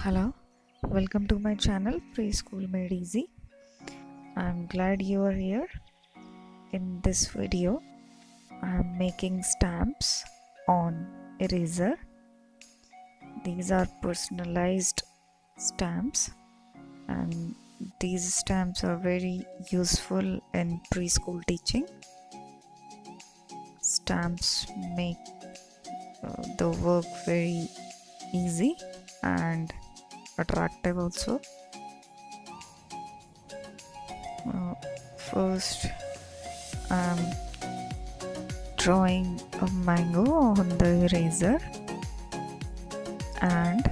Hello, welcome to my channel Preschool Made Easy. I'm glad you are here. In this video, I'm making stamps on eraser. These are personalized stamps, and these stamps are very useful in preschool teaching. Stamps make the work very easy and attractive also. First, I'm drawing a mango on the eraser, and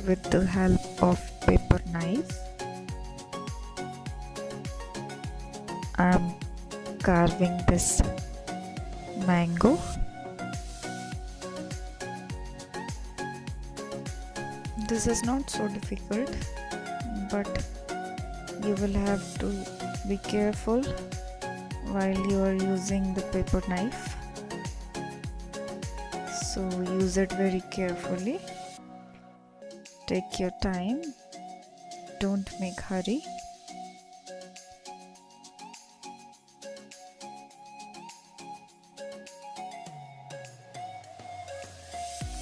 with the help of paper knife, I'm carving this mango. This is not so difficult, but you will have to be careful while you are using the paper knife. So use it very carefully. Take your time. Don't make hurry.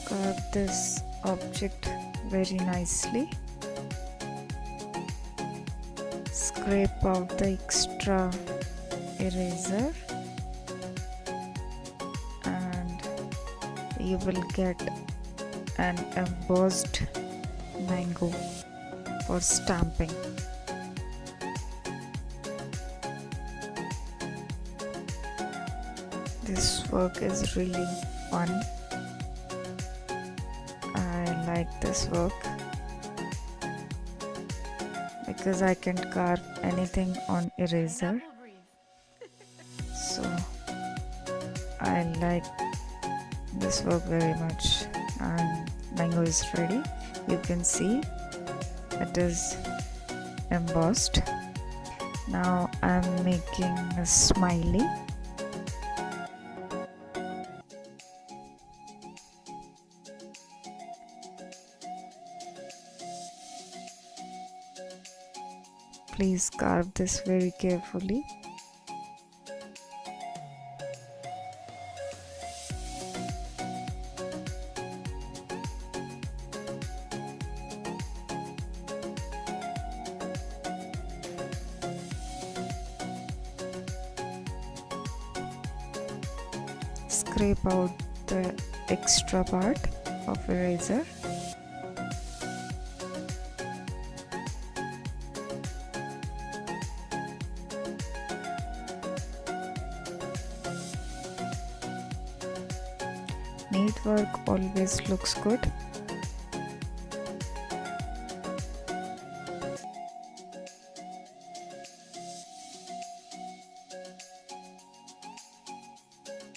Carve this object very nicely. Scrape out the extra eraser and you will get an embossed mango for stamping. This work is really fun. I like this work because I can carve anything on eraser. So I like this work very much, and mango is ready. You can see it is embossed. Now I'm making a smiley. Please carve this very carefully. Scrape out the extra part of eraser. Neat work always looks good.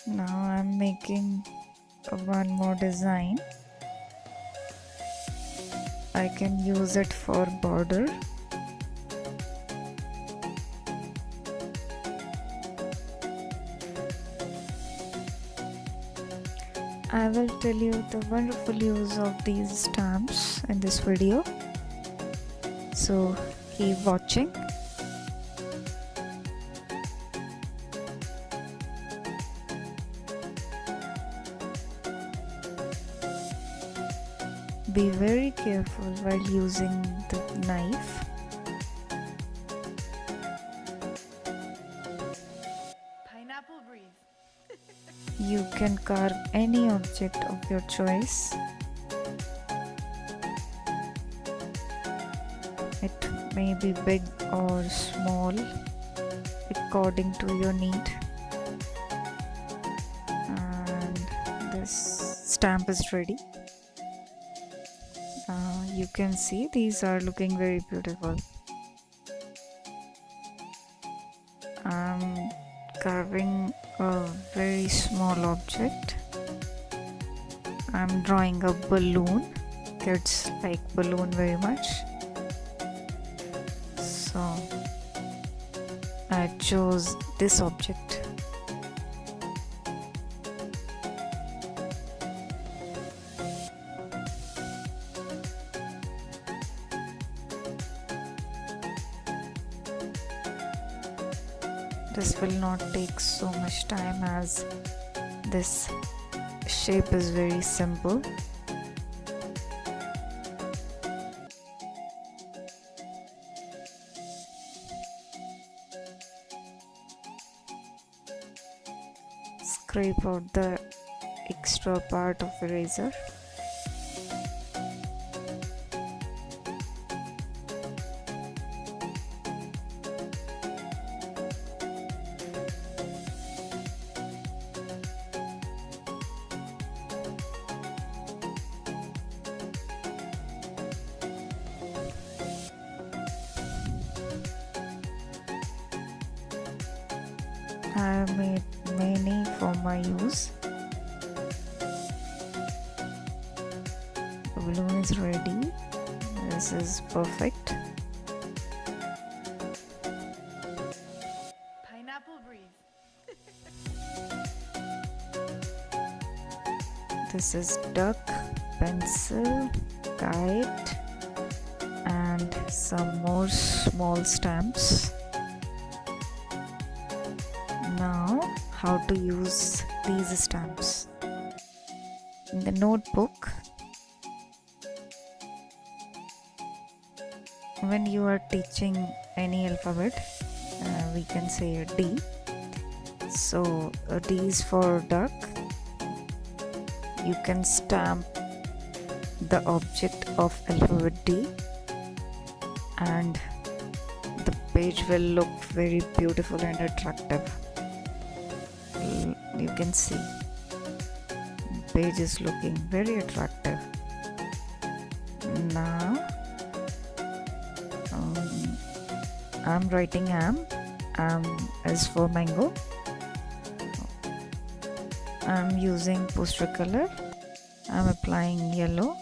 Now I'm making one more design. I can use it for border. I will tell you the wonderful use of these stamps in this video, so keep watching. Be very careful while using the knife. Pineapple breeze. You can carve any object of your choice. It may be big or small according to your need. And this stamp is ready. You can see these are looking very beautiful. I'm carving a very small object. I'm drawing a balloon. Kids like balloon very much, so I chose this object. This will not take so much time as this shape is very simple. Scrape out the extra part of eraser. I have made many for my use. The balloon is ready. This is perfect. Pineapple breeze. This is duck, pencil, kite, and some more small stamps. Now, how to use these stamps. In the notebook, when you are teaching any alphabet, we can say a D. So a D is for duck. You can stamp the object of alphabet D, and the page will look very beautiful and attractive. You can see the page is looking very attractive. Now I'm writing am is for mango. I'm using poster color. I'm applying yellow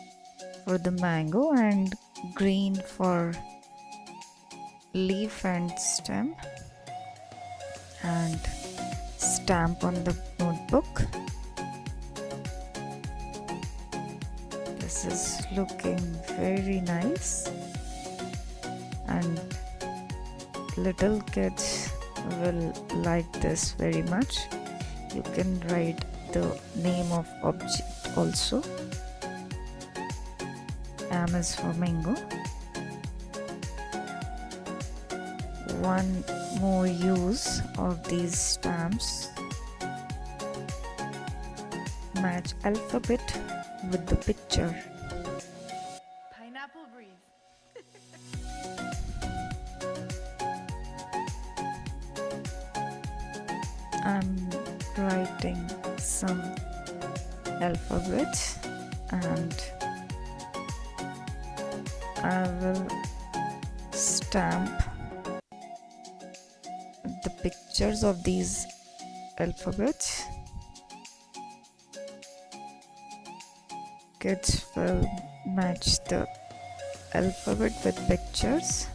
for the mango and green for leaf and stem, and stamp on the notebook. This is looking very nice, and little kids will like this very much. You can write the name of object also. M is for mango. One more use of these stamps: match alphabet with the picture. Pineapple breeze. I'm writing some alphabets, and I will stamp the pictures of these alphabets. Kids will match the alphabet with pictures.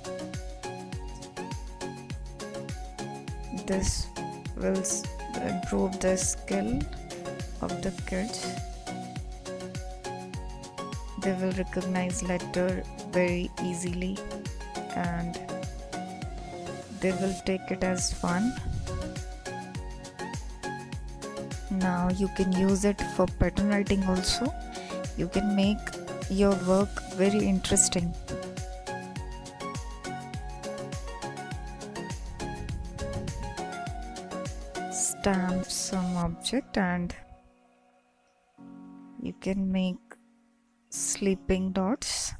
This will improve the skill of the kids. They will recognize letter very easily, and they will take it as fun. Now you can use it for pattern writing also. You can make your work very interesting. Stamp some object, and you can make sleeping dots.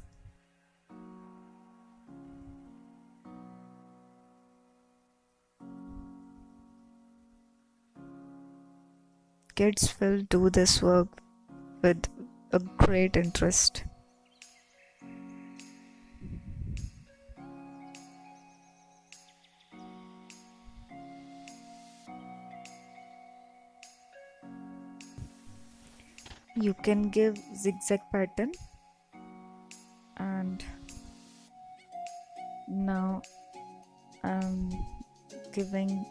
Kids will do this work with a great interest. You can give zigzag pattern, and now I'm giving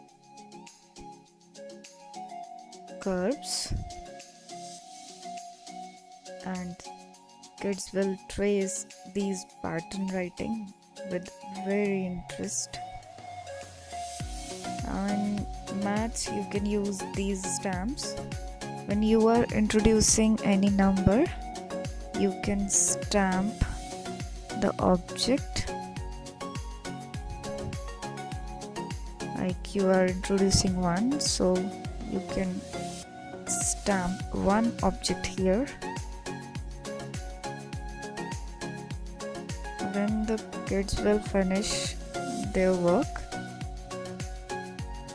curves, and kids will trace these pattern writing with very interest. And maths, you can use these stamps. When you are introducing any number, you can stamp the object. Like you are introducing 1, so you can stamp one object here. When the kids will finish their work,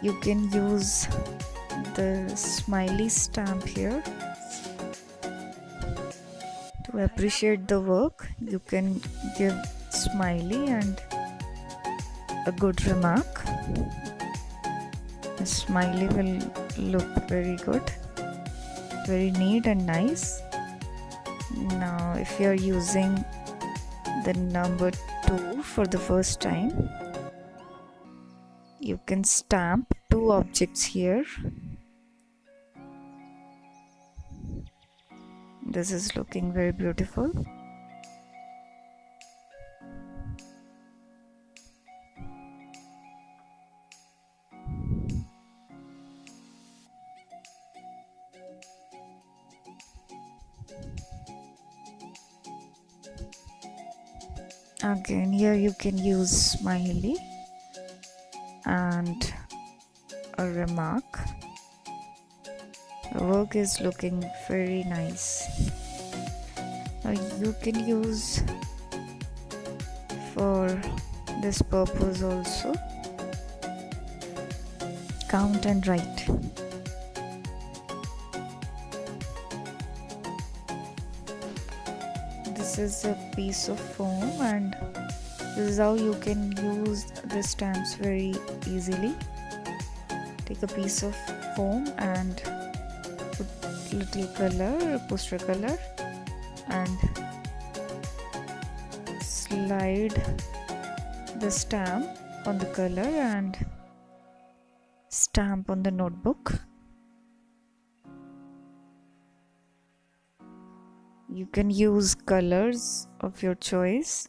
you can use the smiley stamp here. To appreciate the work, you can give smiley and a good remark. The smiley will look very good, very neat and nice. Now if you are using the number 2 for the first time, you can stamp 2 objects here. This is looking very beautiful. Again, here you can use smiley and a remark. The work is looking very nice. Now you can use for this purpose also count and write. This is a piece of foam, and this is how you can use the stamps very easily. Take a piece of foam and put little color, poster color, and slide the stamp on the color and stamp on the notebook. You can use colors of your choice.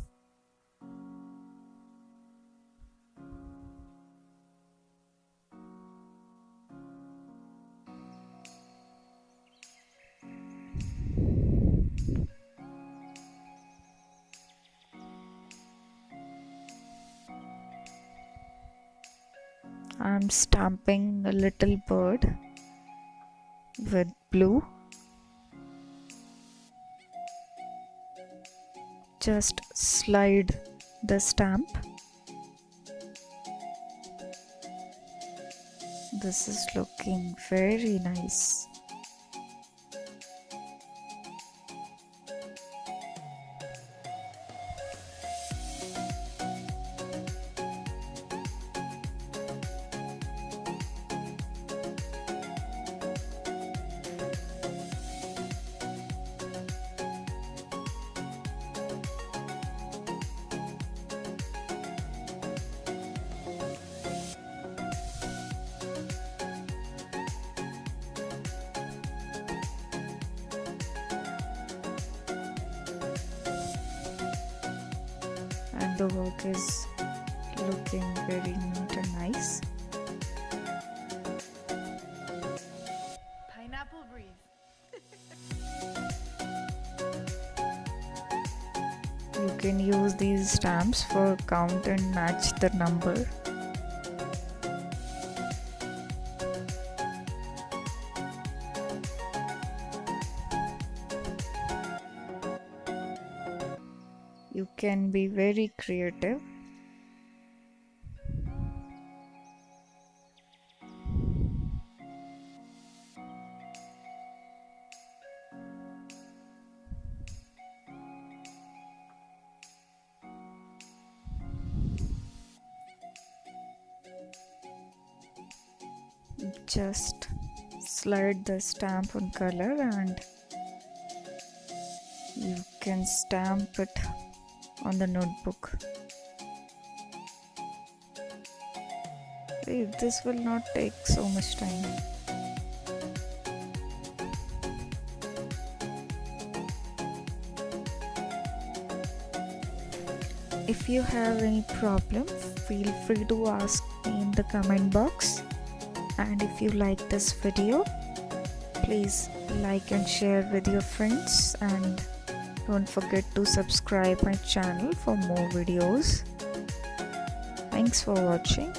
I'm stamping a little bird with blue. Just slide the stamp. This is looking very nice. And the work is looking very neat and nice. Pineapple breathe. You can use these stamps for count and match the number. You can be very creative. Just slide the stamp on color and you can stamp it on the notebook. This will not take so much time. If you have any problem, feel free to ask me in the comment box. And if you like this video, please like and share with your friends, and don't forget to subscribe my channel for more videos. Thanks for watching.